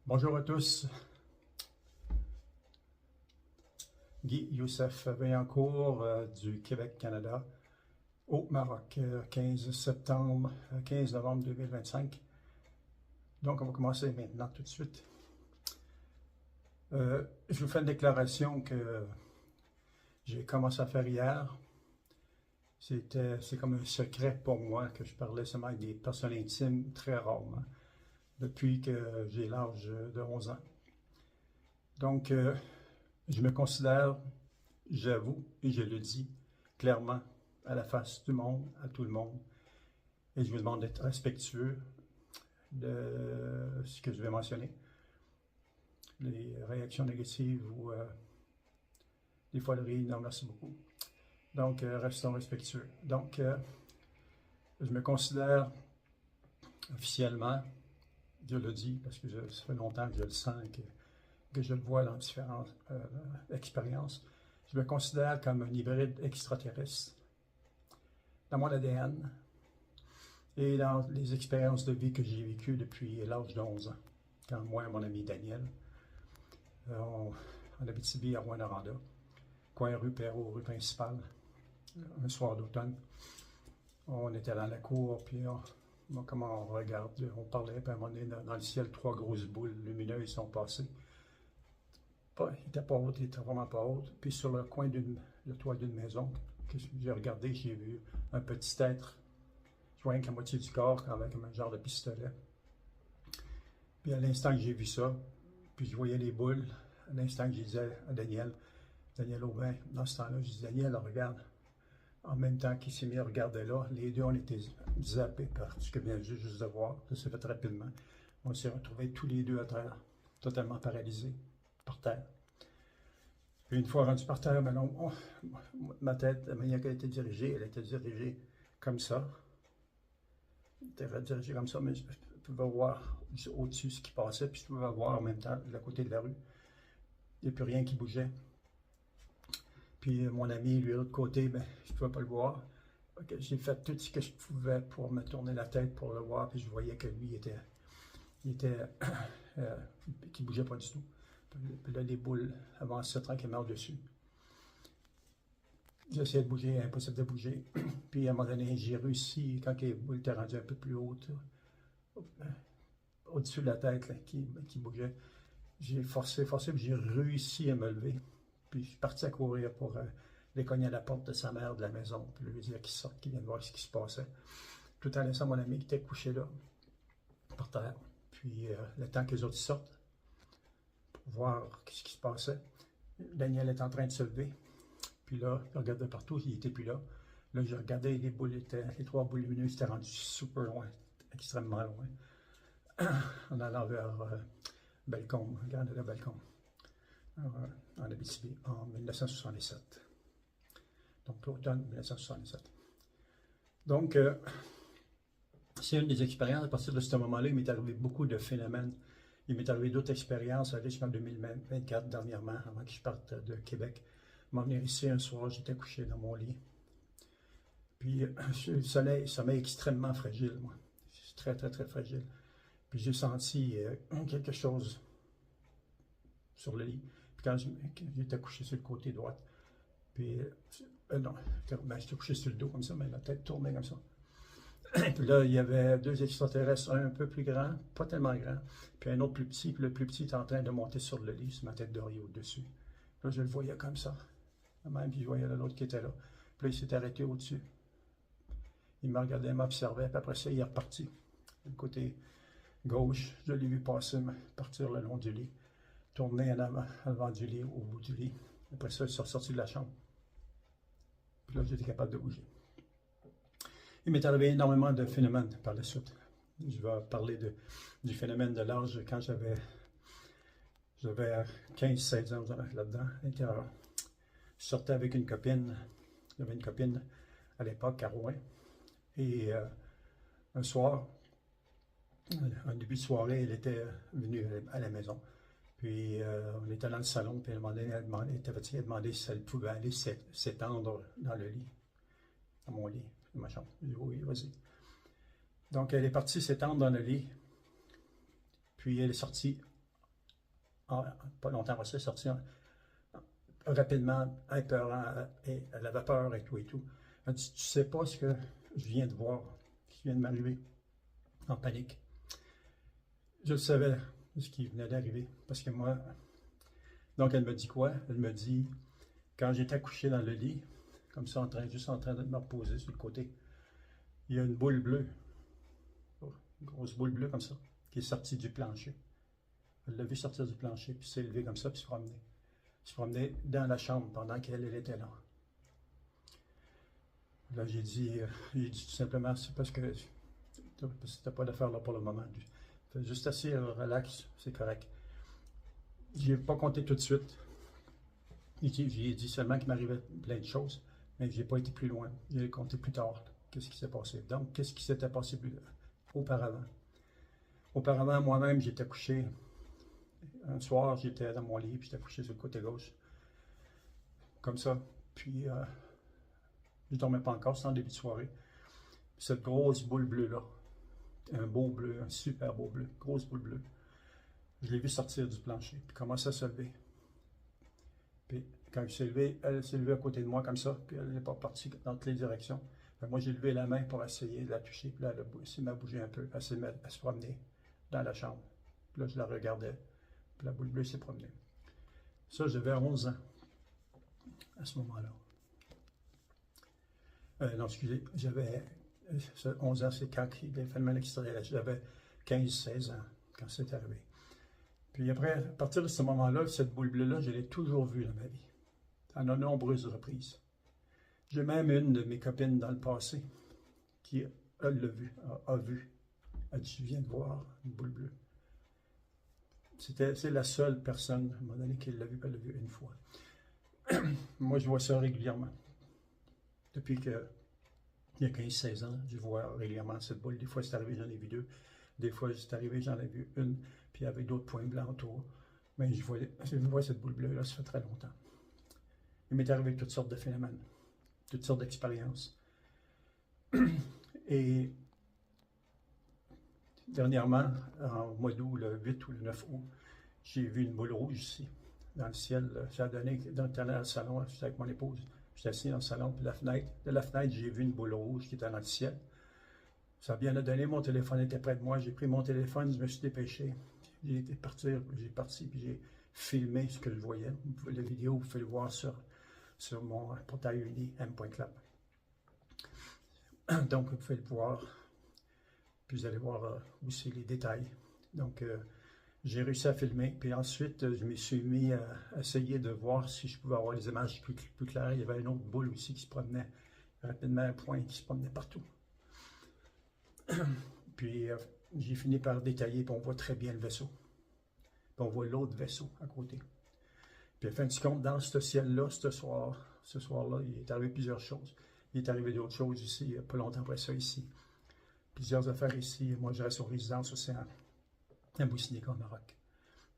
Bonjour à tous, Guy Youssef Vaillancourt du Québec, Canada, au Maroc, 15 septembre, 15 novembre 2025. Donc, on va commencer maintenant tout de suite. Je vous fais une déclaration que j'ai commencé à faire hier. C'est comme un secret pour moi que je parlais seulement avec des personnes intimes très rarement, depuis que j'ai l'âge de 11 ans. Donc, je me considère, j'avoue, et je le dis clairement à la face du monde, à tout le monde, et je vous demande d'être respectueux de ce que je vais mentionner. Les réactions négatives ou des foleries, non, merci beaucoup. Donc, restons respectueux. Donc, je me considère officiellement, je le dis parce que ça fait longtemps que je le sens, que je le vois dans différentes expériences, je me considère comme un hybride extraterrestre dans mon ADN et dans les expériences de vie que j'ai vécues depuis l'âge de 11 ans. Quand moi et mon ami Daniel, en Abitibi, à Rouyn-Noranda, coin rue Perrault, rue principale, un soir d'automne, on était dans la cour, puis comment on regarde, on parlait, puis à un moment donné, dans le ciel, 3 grosses boules lumineuses sont passées. Il n'était pas haute, il n'était vraiment pas haute. Puis sur le coin le toit d'une maison, que j'ai regardé, j'ai vu un petit être, je voyais qu'à moitié du corps, avec un genre de pistolet. Puis à l'instant que j'ai vu ça, puis je voyais les boules, à l'instant que je disais à Daniel Aubin, dans ce temps-là, je dis Daniel, regarde. En même temps qu'il s'est mis à regarder là, les deux, on était zappés par ce que vient juste de voir. Ça s'est fait rapidement. On s'est retrouvés tous les deux à terre, totalement paralysés, par terre. Puis une fois rendu par terre, ma tête, la manière qu'elle était dirigée, elle était dirigée comme ça. Elle était dirigée comme ça, mais je pouvais voir au-dessus ce qui passait, puis je pouvais voir en même temps de la côté de la rue. Il n'y a plus rien qui bougeait. Puis mon ami, lui, de l'autre côté, je ne pouvais pas le voir. J'ai fait tout ce que je pouvais pour me tourner la tête pour le voir, puis je voyais que lui, il était qui ne bougeait pas du tout. Puis là, les boules avançaient tranquillement au-dessus. J'essayais de bouger, impossible de bouger. Puis à un moment donné, j'ai réussi, quand les boules étaient rendues un peu plus hautes, au-dessus de la tête, là, qui bougeait, j'ai forcé, puis j'ai réussi à me lever. Puis je suis parti à courir pour aller cogner à la porte de sa mère de la maison, puis lui dire qu'il sorte, qu'il vienne voir ce qui se passait. Tout en laissant mon ami qui était couché là, par terre. Puis le temps que les autres sortent, pour voir ce qui se passait, Daniel est en train de se lever. Puis là, je regardais partout, il n'était plus là. Là, je regardais, les 3 boules lumineuses étaient rendues super loin, extrêmement loin, en allant vers Bellecombe, Canada Bellecombe, en Abitibi, en 1967. Donc, l'automne 1967. Donc, c'est une des expériences. À partir de ce moment-là, il m'est arrivé beaucoup de phénomènes. Il m'est arrivé d'autres expériences, jusqu'en 2024, dernièrement, avant que je parte de Québec. M'en venir ici un soir, j'étais couché dans mon lit. Puis, le sommeil extrêmement fragile, moi. C'est très, très, très fragile. Puis, j'ai senti quelque chose sur le lit. Puis, quand j'étais couché sur le côté droit, puis, non, j'étais couché sur le dos comme ça, mais la tête tournait comme ça. Puis là, il y avait 2 extraterrestres, un peu plus grand, pas tellement grand, puis un autre plus petit, puis le plus petit était en train de monter sur le lit, sur ma tête d'oreiller au-dessus. Là, je le voyais comme ça, même, puis je voyais l'autre qui était là. Puis là, il s'est arrêté au-dessus. Il me regardait, m'observait, puis après ça, il est reparti. Du côté gauche, je l'ai vu passer, partir le long du lit, tourner en avant du lit, au bout du lit. Après ça, il s'est ressorti de la chambre. Puis là, j'étais capable de bouger. Il m'est arrivé énormément de phénomènes par la suite. Je vais parler du phénomène de l'âge quand j'avais 15-16 ans là-dedans, à l'intérieur. Je sortais avec une copine. J'avais une copine à l'époque à Rouen. Et un soir, un début de soirée, elle était venue à la maison. Puis on était dans le salon, puis elle a demandé si elle pouvait aller s'étendre dans le lit, dans mon lit, dans ma chambre. J'ai dit oui, vas-y. Donc elle est partie s'étendre dans le lit, puis elle est sortie pas longtemps après ça, sorti rapidement, épeurant, et à la vapeur et tout et tout. Elle dit, tu sais pas ce que je viens de voir, ce qui vient de m'arriver, en panique. Je le savais, ce qui venait d'arriver, parce que moi... Donc, elle me dit quoi? Elle me dit, quand j'étais couché dans le lit, comme ça, juste en train de me reposer sur le côté, il y a une boule bleue, une grosse boule bleue comme ça, qui est sortie du plancher. Elle l'a vu sortir du plancher, puis s'est levée comme ça, puis se promener. Se promener dans la chambre pendant qu'elle était là. Là, j'ai dit tout simplement, c'est parce que t'as pas d'affaire là pour le moment. Fais juste assez relax, c'est correct. Je n'ai pas compté tout de suite. J'ai dit seulement qu'il m'arrivait plein de choses, mais je n'ai pas été plus loin. J'ai compté plus tard. Qu'est-ce qui s'est passé? Donc, qu'est-ce qui s'était passé auparavant? Auparavant, moi-même, j'étais couché. Un soir, j'étais dans mon lit, puis j'étais couché sur le côté gauche. Comme ça. Puis, je ne dormais pas encore, c'était en début de soirée. Puis cette grosse boule bleue-là, un beau bleu, un super beau bleu, grosse boule bleue, je l'ai vu sortir du plancher, puis commencer à se lever. Puis quand il s'est levé, elle s'est levée à côté de moi comme ça, puis elle n'est pas partie dans toutes les directions. Puis moi, j'ai levé la main pour essayer de la toucher, puis là, elle m'a bougé un peu, elle s'est mise à se promener dans la chambre. Puis là, je la regardais, puis la boule bleue s'est promenée. Ça, j'avais 11 ans à ce moment-là. Non, excusez, j'avais 11 ans, c'est quand il a fait le mal extérieur. J'avais 15-16 ans quand c'est arrivé. Puis après, à partir de ce moment-là, cette boule bleue-là, je l'ai toujours vue dans ma vie, à de nombreuses reprises. J'ai même une de mes copines dans le passé qui, elle l'a vu, a vu. Elle dit, je viens de voir une boule bleue. C'est la seule personne, à un moment donné, qui l'a vu, elle l'a vu une fois. Moi, je vois ça régulièrement. Depuis que il y a 15-16 ans, je vois régulièrement cette boule. Des fois, c'est arrivé, j'en ai vu deux. Des fois, c'est arrivé, j'en ai vu une, puis avec d'autres points blancs autour. Mais je vois cette boule bleue-là, ça fait très longtemps. Il m'est arrivé toutes sortes de phénomènes, toutes sortes d'expériences. Et dernièrement, en mois d'août, le 8 ou le 9 août, j'ai vu une boule rouge ici, dans le ciel. Ça a donné, dans le salon, j'étais avec mon épouse. J'étais assis dans le salon, puis de la fenêtre, j'ai vu une boule rouge qui était dans le ciel. Ça a bien donné, mon téléphone était près de moi. J'ai pris mon téléphone, je me suis dépêché. J'ai parti, puis j'ai filmé ce que je voyais. La vidéo, vous pouvez le voir sur mon portail uni, m.club. Donc, vous pouvez le voir. Puis vous allez voir aussi les détails. Donc, j'ai réussi à filmer. Puis ensuite, je me suis mis à essayer de voir si je pouvais avoir les images plus claires. Il y avait une autre boule aussi qui se promenait rapidement, un point qui se promenait partout. Puis j'ai fini par détailler, puis on voit très bien le vaisseau. Puis on voit l'autre vaisseau à côté. Puis à fin du compte, dans ce ciel-là, ce soir-là, il est arrivé plusieurs choses. Il est arrivé d'autres choses ici, pas longtemps après ça ici. Plusieurs affaires ici. Moi, je reste en résidence aussi à Boussinéga, au Maroc.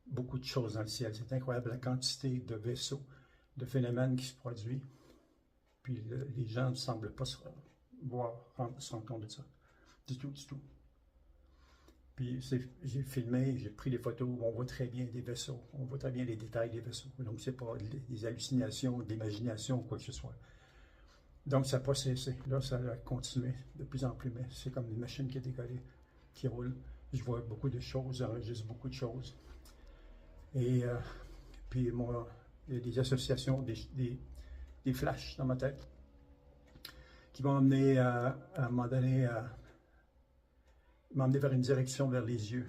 Beaucoup de choses dans le ciel. C'est incroyable la quantité de vaisseaux, de phénomènes qui se produisent. Puis les gens ne semblent pas se rendre compte de ça. Du tout. Puis j'ai filmé, j'ai pris des photos où on voit très bien des vaisseaux, on voit très bien les détails des vaisseaux. Donc, c'est pas des hallucinations, de l'imagination ou quoi que ce soit. Donc, ça n'a pas cessé. Là, ça a continué de plus en plus, mais c'est comme une machine qui est décollée, qui roule. Je vois beaucoup de choses, j'enregistre beaucoup de choses. Et puis, moi, il y a des associations, des flashs dans ma tête qui m'ont amené à un moment donné m'emmener vers une direction vers les yeux,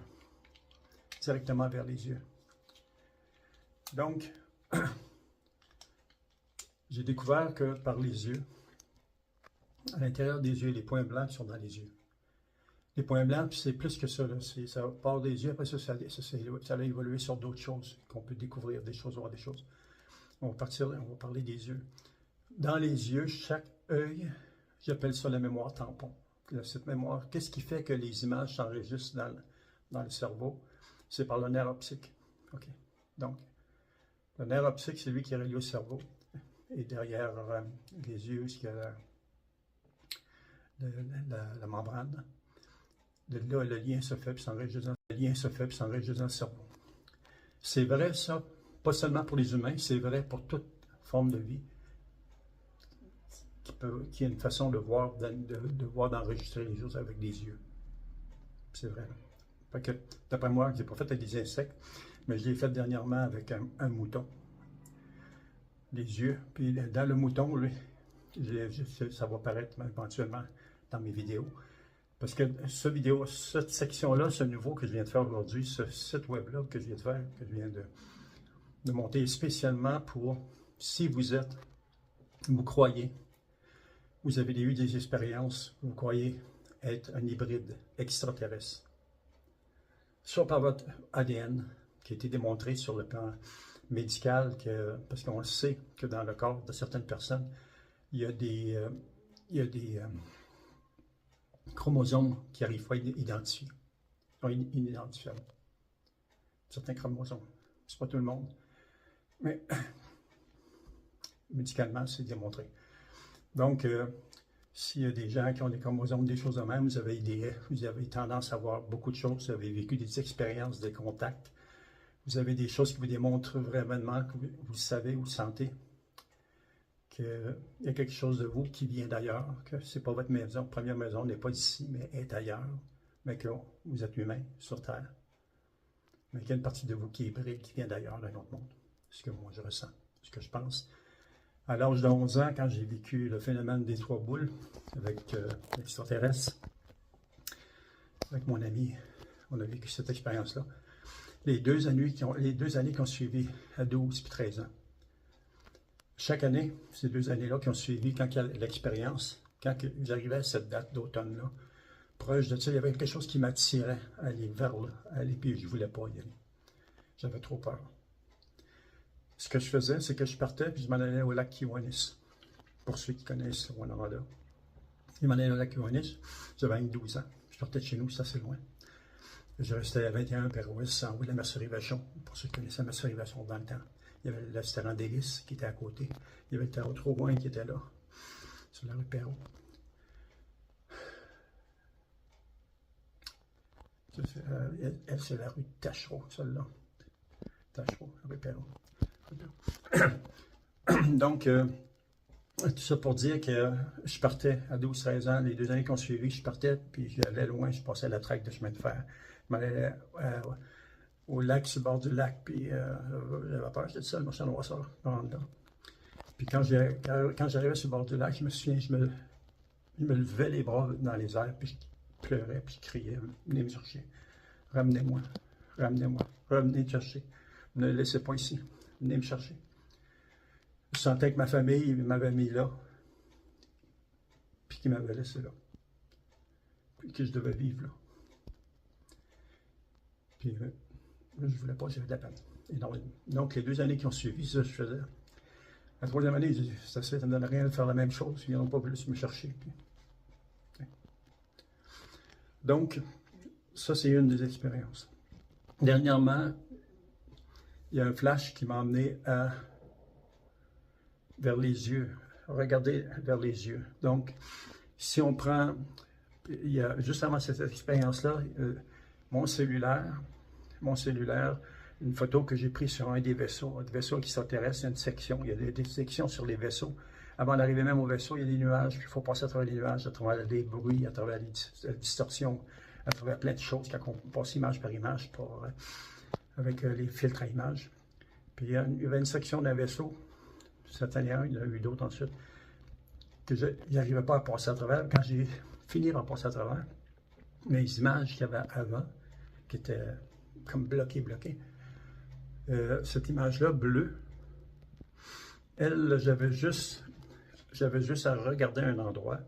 directement vers les yeux. Donc, j'ai découvert que par les yeux, à l'intérieur des yeux, les points blancs sont dans les yeux. Les points blancs, c'est plus que ça, ça part des yeux, après ça a évolué sur d'autres choses, qu'on peut découvrir des choses, voir des choses. On va parler des yeux. Dans les yeux, chaque œil, j'appelle ça la mémoire tampon. Cette mémoire, qu'est-ce qui fait que les images s'enregistrent dans le cerveau? C'est par le nerf optique. Okay. Donc, le nerf optique, c'est lui qui est relié au cerveau. Et derrière les yeux, il y a la membrane. De là, le lien se fait, puis s'enregistre dans le cerveau. C'est vrai ça, pas seulement pour les humains, c'est vrai pour toute forme de vie qui a une façon de voir, d'enregistrer les choses avec des yeux. C'est vrai. Fait que, d'après moi, je n'ai pas fait avec des insectes, mais je l'ai fait dernièrement avec un mouton. Les yeux. Puis dans le mouton, lui, ça va apparaître éventuellement dans mes vidéos. Parce que cette section-là, ce nouveau que je viens de faire aujourd'hui, ce site web-là que je viens de faire, que je viens de monter spécialement pour, si vous croyez, vous avez eu des expériences, vous croyez être un hybride extraterrestre, soit par votre ADN, qui a été démontré sur le plan médical, parce qu'on sait que dans le corps de certaines personnes, il y a des chromosomes qui n'arrivent pas à identifier, sont inidentifiables. Certains chromosomes. C'est pas tout le monde. Mais médicalement, c'est démontré. Donc, s'il y a des gens qui ont des chromosomes, des choses de même, vous avez tendance à voir beaucoup de choses, vous avez vécu des expériences, des contacts, vous avez des choses qui vous démontrent vraiment que vous savez, vous sentez qu'il y a quelque chose de vous qui vient d'ailleurs, que ce n'est pas votre maison, première maison n'est pas ici, mais est ailleurs, mais que vous êtes humain sur Terre, mais qu'il y a une partie de vous qui est hybride, qui vient d'ailleurs, d'un autre monde. C'est ce que moi je ressens, ce que je pense. À l'âge de 11 ans, quand j'ai vécu le phénomène des 3 boules avec l'extraterrestre, avec mon ami, on a vécu cette expérience-là. Les deux années qui ont suivi, à 12 et 13 ans. Chaque année, ces 2 années-là qui ont suivi, quand il y a l'expérience, quand j'arrivais à cette date d'automne-là, proche de ça, il y avait quelque chose qui m'attirait à aller vers là, puis je ne voulais pas y aller. J'avais trop peur. Ce que je faisais, c'est que je partais, puis je m'en allais au lac Kiwanis. Pour ceux qui connaissent le Rwanda. Je m'en allais au lac Kiwanis, j'avais 12 ans. Je partais de chez nous, c'est assez loin. Je restais à 21 Pérois, en haut de la mercerie Vachon. Pour ceux qui connaissaient la mercerie Vachon dans le temps. Il y avait le restaurant Délices qui était à côté. Il y avait le tarot trop loin qui était là, sur la rue Perrault. C'est la rue Tachereau, celle-là. Tachereau, la rue Perrault. Donc, tout ça pour dire que je partais à 12-13 ans, les 2 années qu'on suivi, je partais, puis j'allais loin, je passais la traque de chemin de fer. Je m'allais au lac, sur le bord du lac, puis j'avais peur, j'étais seul, moi, je suis ça, puis quand j'arrivais sur le bord du lac, je me souviens, je me levais les bras dans les airs, puis je pleurais, puis je criais, venez me chercher, ramenez-moi, ramenez-moi, revenez me chercher, ne me laissez pas ici, venez me chercher. Je sentais que ma famille m'avait mis là, puis qu'ils m'avaient laissé là, puis que je devais vivre là. Puis je ne voulais pas, j'avais de la peine. Donc, les 2 années qui ont suivi, ça, je faisais. La 3e année, je dis, ça ne me donne rien de faire la même chose, ils n'ont pas voulu me chercher. Puis. Donc, ça, c'est une des expériences. Dernièrement, il y a un flash qui m'a emmené vers les yeux, regarder vers les yeux. Donc, si on prend, juste avant cette expérience-là, mon cellulaire, une photo que j'ai prise sur un vaisseau qui s'intéresse, il y a une section, il y a des sections sur les vaisseaux. Avant d'arriver même au vaisseau, il y a des nuages, puis il faut passer à travers les nuages, à travers les bruits, à travers les distorsions, à travers plein de choses, quand on passe image par image, avec les filtres à images. Puis il y avait une section d'un vaisseau, cette année-là, il y en a eu d'autres ensuite, que je n'arrivais pas à passer à travers. Quand j'ai fini par passer à travers, mes images qu'il y avait avant, qui étaient comme bloquées, cette image-là, bleue, elle, j'avais juste à regarder un endroit,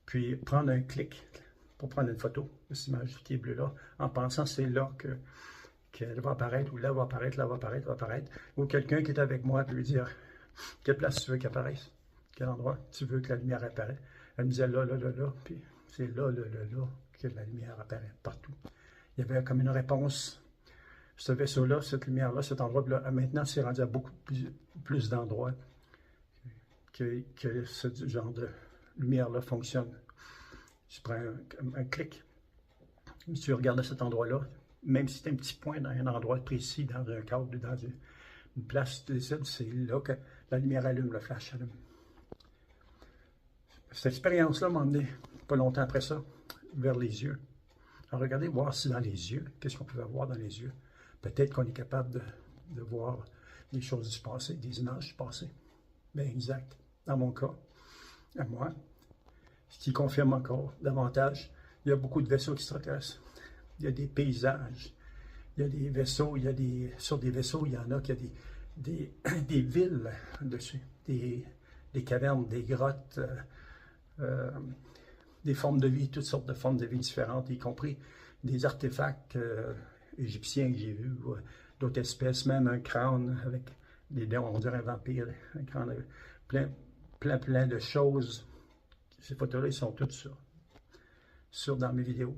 puis prendre un clic pour prendre une photo de cette image qui est bleue-là, en pensant que c'est là qu'elle va apparaître, ou là va apparaître, là va apparaître, ou quelqu'un qui est avec moi peut lui dire quelle place tu veux qu'elle apparaisse, quel endroit tu veux que la lumière apparaisse. Elle me disait là, puis c'est là que la lumière apparaît partout. Il y avait comme une réponse. Ce vaisseau-là, cette lumière-là, cet endroit-là, maintenant, c'est rendu à beaucoup plus d'endroits que ce genre de lumière-là fonctionne. Je prends un clic. Si tu regardes à cet endroit-là, même si c'est un petit point dans un endroit précis, dans un cadre, dans une place visible, c'est là que la lumière allume, le flash allume. Cette expérience-là m'a emmené, pas longtemps après ça, vers les yeux. Alors regardez, voir si dans les yeux, qu'est-ce qu'on pouvait voir dans les yeux. Peut-être qu'on est capable de voir des choses du passé, des images du passé. Bien exact. Dans mon cas, à moi, ce qui confirme encore davantage, il y a beaucoup de vaisseaux extraterrestres. Il y a des paysages, il y a des vaisseaux, sur des vaisseaux, il y en a qui a des villes dessus, des cavernes, des grottes, des formes de vie, toutes sortes de formes de vie différentes, y compris des artefacts égyptiens que j'ai vus, d'autres espèces, même un crâne avec des dents, on dirait un vampire, un crâne avec plein de choses. Ces photos-là, ils sont toutes sur dans mes vidéos.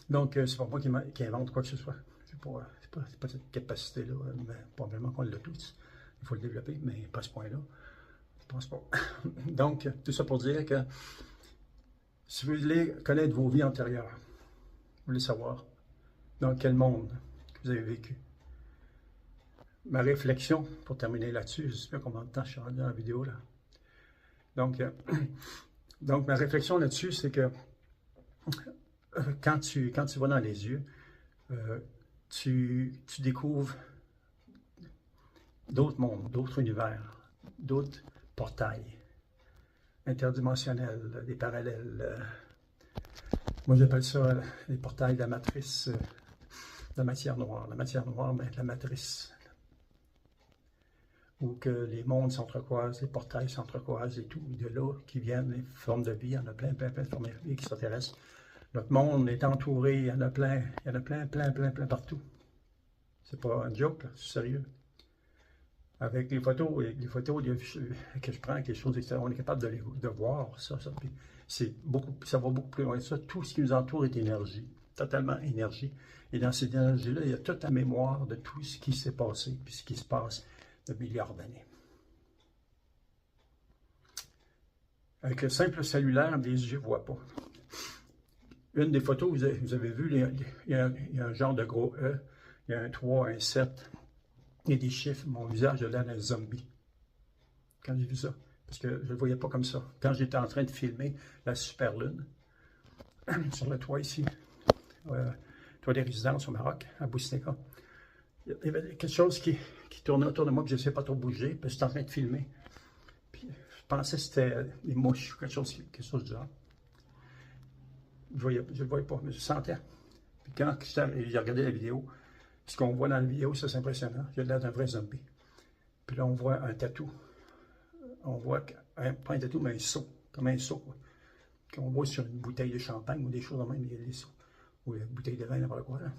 Donc, c'est pas moi qui invente quoi que ce soit. C'est pas cette capacité-là, mais probablement qu'on l'a tous. Il faut le développer, mais pas à ce point-là. Je pense pas. Donc, tout ça pour dire que si vous voulez connaître vos vies antérieures, vous voulez savoir dans quel monde vous avez vécu. Ma réflexion, pour terminer là-dessus, je ne sais pas combien de temps je suis rendu dans la vidéo là. Donc ma réflexion là-dessus, c'est que quand tu vas dans les yeux, tu découvres d'autres mondes, d'autres univers, d'autres portails interdimensionnels, des parallèles. Moi, j'appelle ça les portails de la matrice, de la matière noire. La matière noire, mais la matrice. Où que les mondes s'entrecroisent, les portails s'entrecroisent et tout. De là qui viennent les formes de vie. Il y en a plein de formes de vie extraterrestres. Notre monde est entouré, il y en a plein partout. C'est pas un joke, c'est sérieux. Avec les photos que je prends, avec les choses extérieures, on est capable de voir ça. Puis ça va beaucoup plus loin que ça. Tout ce qui nous entoure est énergie, totalement énergie. Et dans cette énergie-là, il y a toute la mémoire de tout ce qui s'est passé, puis ce qui se passe de milliards d'années. Avec le simple cellulaire, les yeux ne voient pas. Une des photos, vous avez vu, il y a un genre de gros E, il y a un 3, un 7, il y a des chiffres, mon visage a l'air d'un zombie. Quand j'ai vu ça, parce que je ne le voyais pas comme ça. Quand j'étais en train de filmer la superlune, sur le toit ici, toit des résidences au Maroc, à Boussneka, il y avait quelque chose qui tournait autour de moi, que je ne sais pas trop bouger, puis j'étais en train de filmer. Puis je pensais que c'était des mouches, quelque chose du genre. Je ne le voyais pas, mais je le sentais. Puis quand j'ai regardé la vidéo, ce qu'on voit dans la vidéo, ça c'est impressionnant. Il a l'air d'un vrai zombie. Puis là, on voit un tatou. On voit, pas un tatou, mais un seau, comme un seau, qu'on voit sur une bouteille de champagne ou des choses de même, il y a des seaux. Ou une bouteille de vin, n'importe quoi. Là.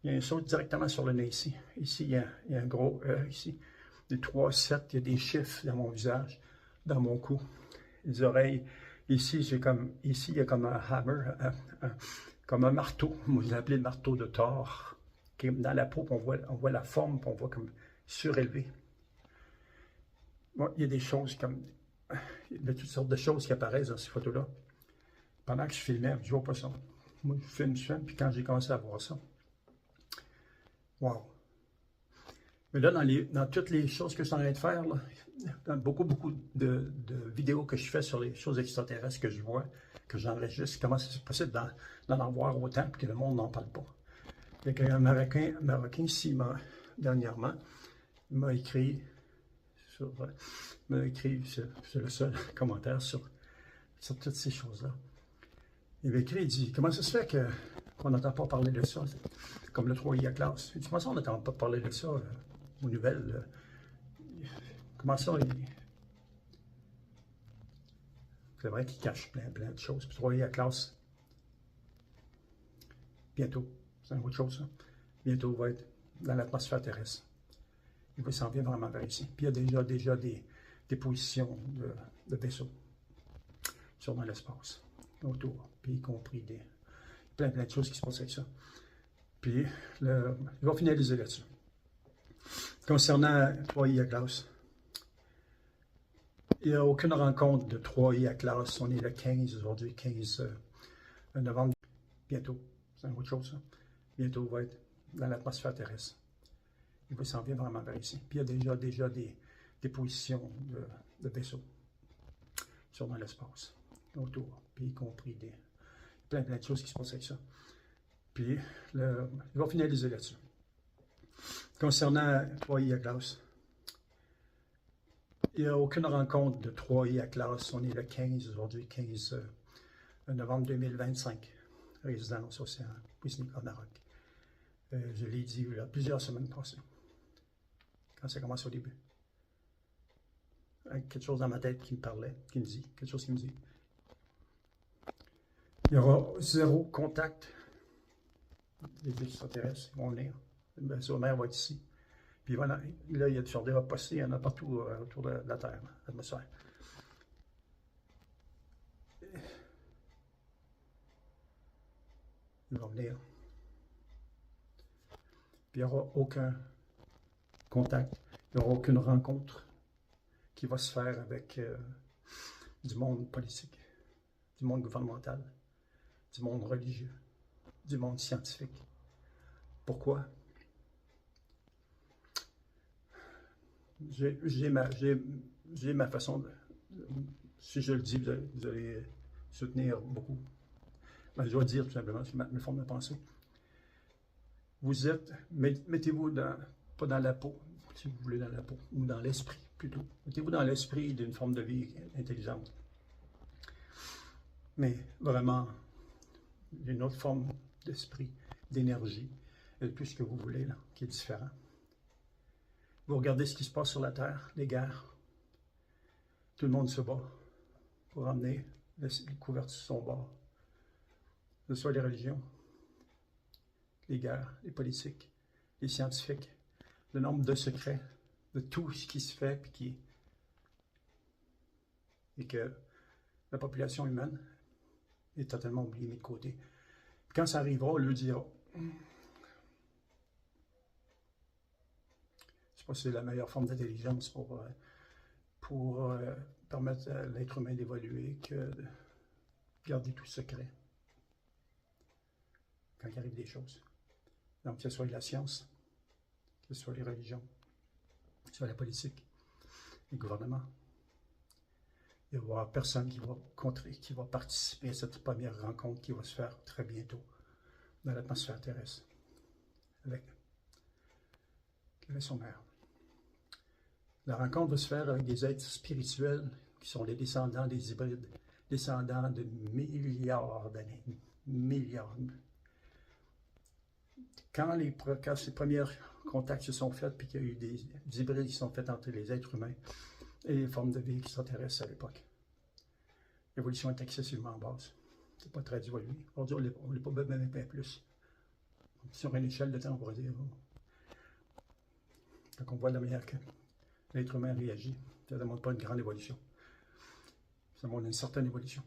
Il y a un seau directement sur le nez ici. Ici, il y a un gros E ici. Des 3, 7, il y a des chiffres dans mon visage, dans mon cou. Les oreilles. Ici, il y a comme un hammer, comme un marteau. Moi, je l'ai appelé le marteau de Thor. Qui est dans la peau, on voit la forme, puis on voit comme surélevé. Bon, il y a des choses comme. Il y a toutes sortes de choses qui apparaissent dans ces photos-là. Pendant que je filmais, je ne vois pas ça. Moi, je filme, puis quand j'ai commencé à voir ça, wow! Mais là, dans toutes les choses que je suis en train de faire, là, dans beaucoup de vidéos que je fais sur les choses extraterrestres que je vois, que j'enregistre, comment c'est possible d'en avoir autant, puis que le monde n'en parle pas. Il y a un Marocain ici, dernièrement, il m'a écrit, c'est le seul commentaire sur toutes ces choses-là. Il m'a écrit, il dit, comment ça se fait qu'on n'entend pas parler de ça, comme le 3I à classe. Il dit, comment ça on n'entend pas parler de ça aux nouvelles? Comment ça, c'est vrai qu'il cache plein de choses. Puis 3I à classe, bientôt, c'est une autre chose, ça. Bientôt, il va être dans l'atmosphère terrestre. Il s'en vient vraiment vers ici. Puis il y a déjà des positions de vaisseaux qui sont dans l'espace, autour, puis y compris plein de choses qui se passent avec ça. Puis, je vais finaliser là-dessus. Concernant 3I à classe, il n'y a aucune rencontre de 3I à classe. On est le 15 aujourd'hui, 15 novembre, bientôt. c'est une autre chose, ça. Bientôt, il va être dans l'atmosphère terrestre. Il va s'en venir vraiment vers ici. Puis il y a déjà des positions de vaisseaux sur dans l'espace, autour, puis y compris plein de choses qui se passent avec ça. Puis, je vais finaliser là-dessus. Concernant 3i à classe, il n'y a aucune rencontre de 3i à classe. On est le 15, aujourd'hui, 15 novembre 2025, résidence Océan, Wisnik-Cornaroc. Je l'ai dit il y a plusieurs semaines passées, quand ça commence au début. Avec quelque chose dans ma tête qui me parlait, qui me dit, quelque chose qui me dit. Il y aura 0 contact. Les extraterrestres vont venir. Le vaisseau mère va être ici. Puis voilà, là, il y a des postés, il y en a partout autour de la Terre, l'atmosphère. Ils vont venir. Puis il n'y aura aucun contact, il n'y aura aucune rencontre qui va se faire avec du monde politique, du monde gouvernemental, du monde religieux, du monde scientifique. Pourquoi? J'ai ma façon de... Si je le dis, vous allez soutenir beaucoup. Ben, je dois dire tout simplement, c'est ma forme de pensée. Vous êtes, mettez-vous pas dans la peau, si vous voulez dans la peau, ou dans l'esprit plutôt. Mettez-vous dans l'esprit d'une forme de vie intelligente. Mais vraiment, une autre forme d'esprit, d'énergie, tout ce que vous voulez, là, qui est différent. Vous regardez ce qui se passe sur la Terre, les guerres. Tout le monde se bat pour amener les couverts sur son bord. Que ce soit les religions, les guerres, les politiques, les scientifiques, le nombre de secrets, de tout ce qui se fait et que la population humaine est totalement oubliée, mise de côté. Quand ça arrivera, on lui dira, je ne sais pas si c'est la meilleure forme d'intelligence pour permettre à l'être humain d'évoluer que de garder tout secret quand il arrive des choses. Donc, que ce soit la science, que ce soit les religions, que ce soit la politique, les gouvernements. Il va y avoir personne qui va participer à cette première rencontre qui va se faire très bientôt dans l'atmosphère terrestre avec le vaisseau mère. La rencontre va se faire avec des êtres spirituels qui sont les descendants des hybrides, descendants de milliards d'années, milliards. Quand ces premiers contacts se sont faits, puis qu'il y a eu des hybrides qui sont faits entre les êtres humains et les formes de vie extraterrestres à l'époque, l'évolution est excessivement basse. C'est pas très évolué. Aujourd'hui, on n'est pas même plus. Sur une échelle de temps, on pourrait dire. Quand on voit la manière que l'être humain réagit, ça ne demande pas une grande évolution. Ça demande une certaine évolution.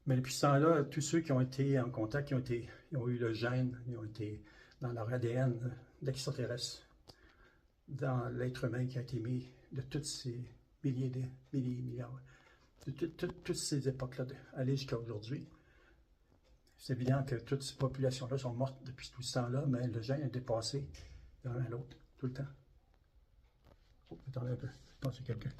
Mais depuis ce temps-là, tous ceux qui ont été en contact, ils ont eu le gène, ils ont été dans leur ADN d'extraterrestres, dans l'être humain qui a été mis de toutes ces milliards, de toutes ces époques-là, aller jusqu'à aujourd'hui. C'est évident que toutes ces populations-là sont mortes depuis tout ce temps-là, mais le gène est dépassé d'un à l'autre, tout le temps. Oh, attendez un peu, je pense que c'est quelqu'un.